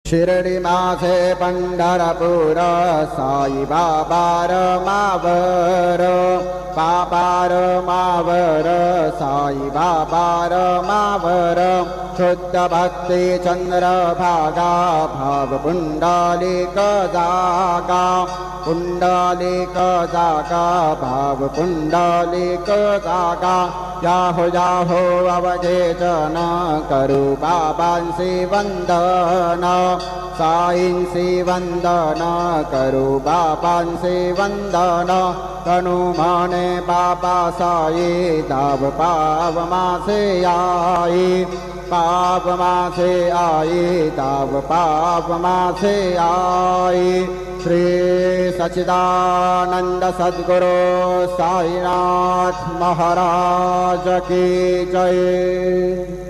शिरडी माझे पंढरपूर साई बाबा रमावर पापार मावर साई बाबा रमावर शुद्ध भक्ती चंद्रभागा भाव पुंडलिक जागा पुंडलिक जागा भाव पुंडलिक जागा याहो याहो अवधेचन करू बाबांसी वंदन साईंसी वंदन करू बाबांसी वंदन तनु माने बाबा साई धाव पाव मासे आई पाप मासे आई ताव पाप मासे आई। श्री सच्चिदानंद सद्गुरु साईनाथ महाराज की जय।